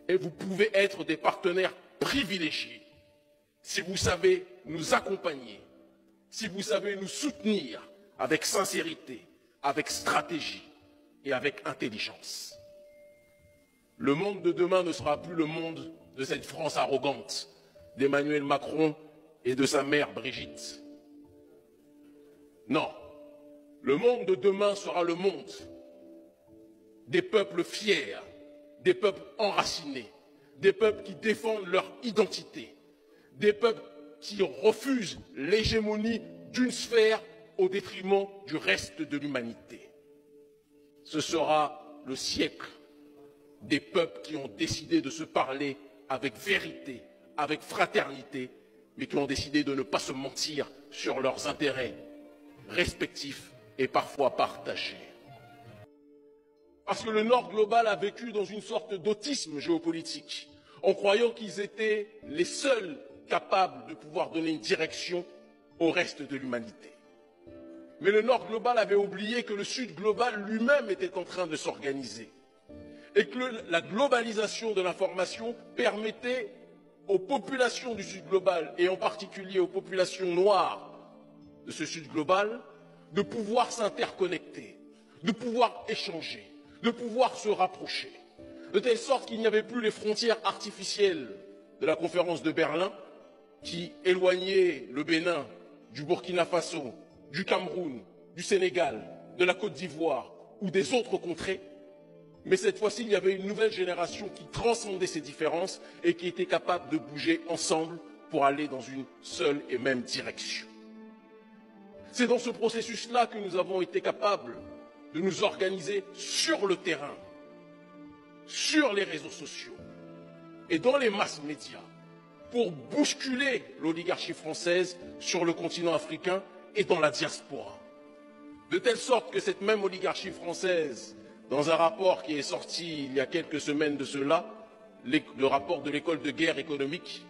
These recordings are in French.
et vous pouvez être des partenaires privilégiés si vous savez nous accompagner, si vous savez nous soutenir avec sincérité, avec stratégie et avec intelligence. Le monde de demain ne sera plus le monde de cette France arrogante, d'Emmanuel Macron et de sa mère Brigitte. Non, le monde de demain sera le monde des peuples fiers, des peuples enracinés, des peuples qui défendent leur identité, des peuples qui refusent l'hégémonie d'une sphère au détriment du reste de l'humanité. Ce sera le siècle des peuples qui ont décidé de se parler avec vérité, avec fraternité, mais qui ont décidé de ne pas se mentir sur leurs intérêts respectifs et parfois partagés. Parce que le Nord global a vécu dans une sorte d'autisme géopolitique, en croyant qu'ils étaient les seuls capables de pouvoir donner une direction au reste de l'humanité. Mais le Nord global avait oublié que le Sud global lui-même était en train de s'organiser et que la globalisation de l'information permettait aux populations du Sud global, et en particulier aux populations noires de ce Sud global, de pouvoir s'interconnecter, de pouvoir échanger, de pouvoir se rapprocher, de telle sorte qu'il n'y avait plus les frontières artificielles de la conférence de Berlin qui éloignaient le Bénin du Burkina Faso, du Cameroun, du Sénégal, de la Côte d'Ivoire ou des autres contrées. Mais cette fois-ci, il y avait une nouvelle génération qui transcendait ces différences et qui était capable de bouger ensemble pour aller dans une seule et même direction. C'est dans ce processus-là que nous avons été capables de nous organiser sur le terrain, sur les réseaux sociaux et dans les masses médias pour bousculer l'oligarchie française sur le continent africain et dans la diaspora. De telle sorte que cette même oligarchie française, dans un rapport qui est sorti il y a quelques semaines de cela, le rapport de l'école de guerre économique,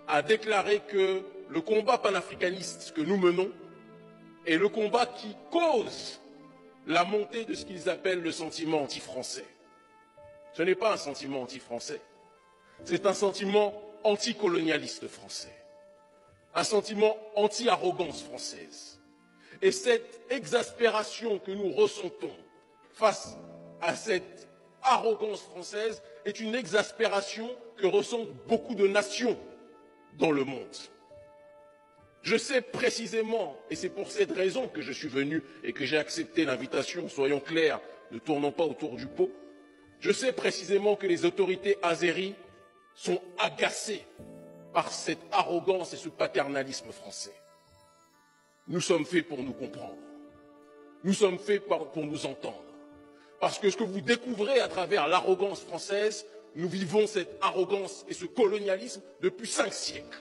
a déclaré que le combat panafricaniste que nous menons est le combat qui cause la montée de ce qu'ils appellent le sentiment anti-français. Ce n'est pas un sentiment anti-français, c'est un sentiment anticolonialiste français, un sentiment anti-arrogance française. Et cette exaspération que nous ressentons face à cette arrogance française est une exaspération que ressentent beaucoup de nations dans le monde. Je sais précisément, et c'est pour cette raison que je suis venu et que j'ai accepté l'invitation, soyons clairs, ne tournons pas autour du pot, je sais précisément que les autorités azéries sont agacées par cette arrogance et ce paternalisme français. Nous sommes faits pour nous comprendre. Nous sommes faits pour nous entendre. Parce que ce que vous découvrez à travers l'arrogance française, nous vivons cette arrogance et ce colonialisme depuis 5 siècles.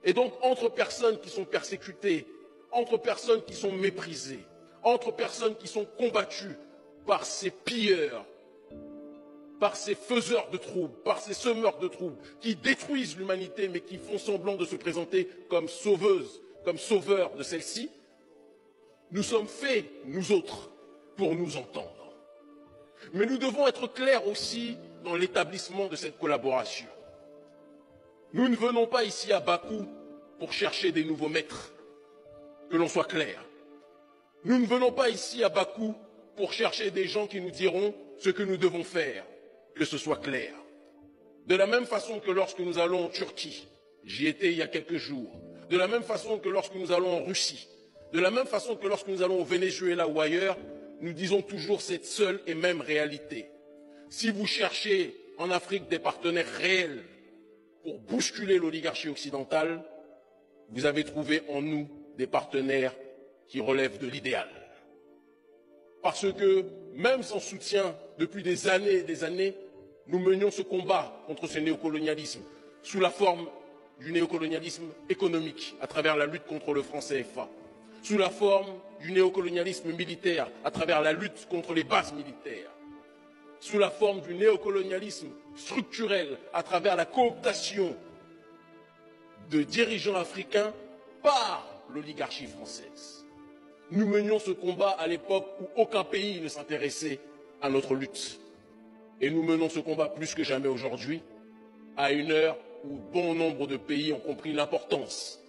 Et donc, entre personnes qui sont persécutées, entre personnes qui sont méprisées, entre personnes qui sont combattues par ces pilleurs, par ces faiseurs de troubles, par ces semeurs de troubles, qui détruisent l'humanité mais qui font semblant de se présenter comme sauveuses, comme sauveurs de celle-ci, nous sommes faits, nous autres, pour nous entendre. Mais nous devons être clairs aussi dans l'établissement de cette collaboration. Nous ne venons pas ici à Bakou pour chercher des nouveaux maîtres, que l'on soit clair. Nous ne venons pas ici à Bakou pour chercher des gens qui nous diront ce que nous devons faire, que ce soit clair. De la même façon que lorsque nous allons en Turquie, j'y étais il y a quelques jours, de la même façon que lorsque nous allons en Russie, de la même façon que lorsque nous allons au Venezuela ou ailleurs, nous disons toujours cette seule et même réalité. Si vous cherchez en Afrique des partenaires réels pour bousculer l'oligarchie occidentale, vous avez trouvé en nous des partenaires qui relèvent de l'idéal. Parce que, même sans soutien, depuis des années et des années, nous menions ce combat contre ce néocolonialisme, sous la forme du néocolonialisme économique, à travers la lutte contre le franc CFA, sous la forme du néocolonialisme militaire, à travers la lutte contre les bases militaires, sous la forme du néocolonialisme structurel, à travers la cooptation de dirigeants africains par l'oligarchie française. Nous menions ce combat à l'époque où aucun pays ne s'intéressait à notre lutte. Et nous menons ce combat plus que jamais aujourd'hui, à une heure où bon nombre de pays ont compris l'importance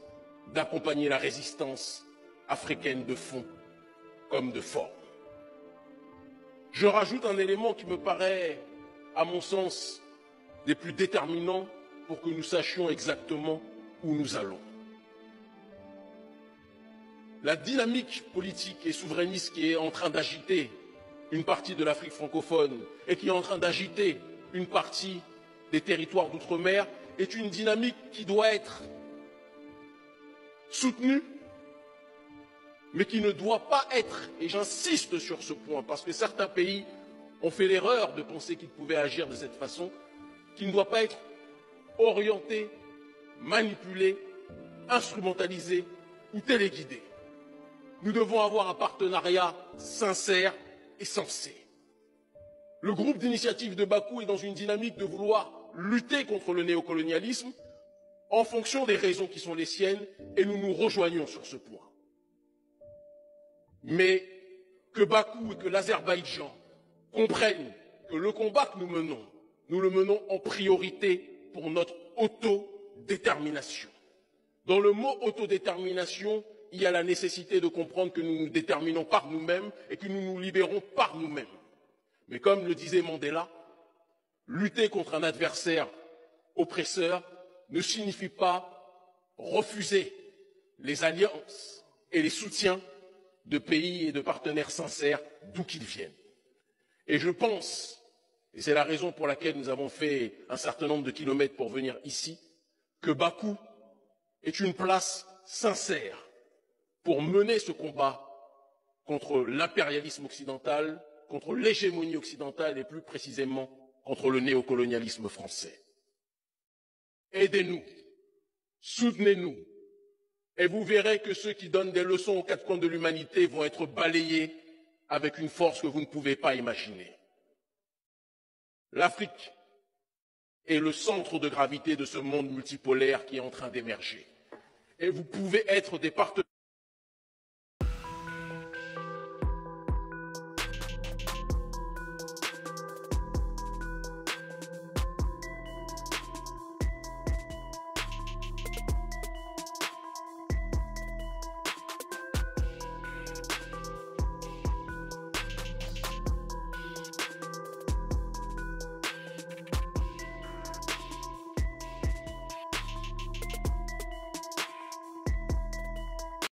d'accompagner la résistance africaine de fond comme de forme. Je rajoute un élément qui me paraît, à mon sens, des plus déterminants pour que nous sachions exactement où nous allons. La dynamique politique et souverainiste qui est en train d'agiter une partie de l'Afrique francophone et qui est en train d'agiter une partie des territoires d'outre-mer est une dynamique qui doit être soutenue, mais qui ne doit pas être, et j'insiste sur ce point, parce que certains pays ont fait l'erreur de penser qu'ils pouvaient agir de cette façon, qui ne doit pas être orientée, manipulée, instrumentalisée ou téléguidée. Nous devons avoir un partenariat sincère et sensé. Le groupe d'initiative de Bakou est dans une dynamique de vouloir lutter contre le néocolonialisme en fonction des raisons qui sont les siennes, et nous nous rejoignons sur ce point. Mais que Bakou et que l'Azerbaïdjan comprennent que le combat que nous le menons en priorité pour notre autodétermination. Dans le mot autodétermination, il y a la nécessité de comprendre que nous nous déterminons par nous-mêmes et que nous nous libérons par nous-mêmes. Mais comme le disait Mandela, lutter contre un adversaire oppresseur ne signifie pas refuser les alliances et les soutiens de pays et de partenaires sincères d'où qu'ils viennent. Et je pense, et c'est la raison pour laquelle nous avons fait un certain nombre de kilomètres pour venir ici, que Bakou est une place sincère pour mener ce combat contre l'impérialisme occidental, contre l'hégémonie occidentale et plus précisément contre le néocolonialisme français. Aidez-nous, soutenez-nous, et vous verrez que ceux qui donnent des leçons aux quatre coins de l'humanité vont être balayés avec une force que vous ne pouvez pas imaginer. L'Afrique est le centre de gravité de ce monde multipolaire qui est en train d'émerger. Et vous pouvez être des partenaires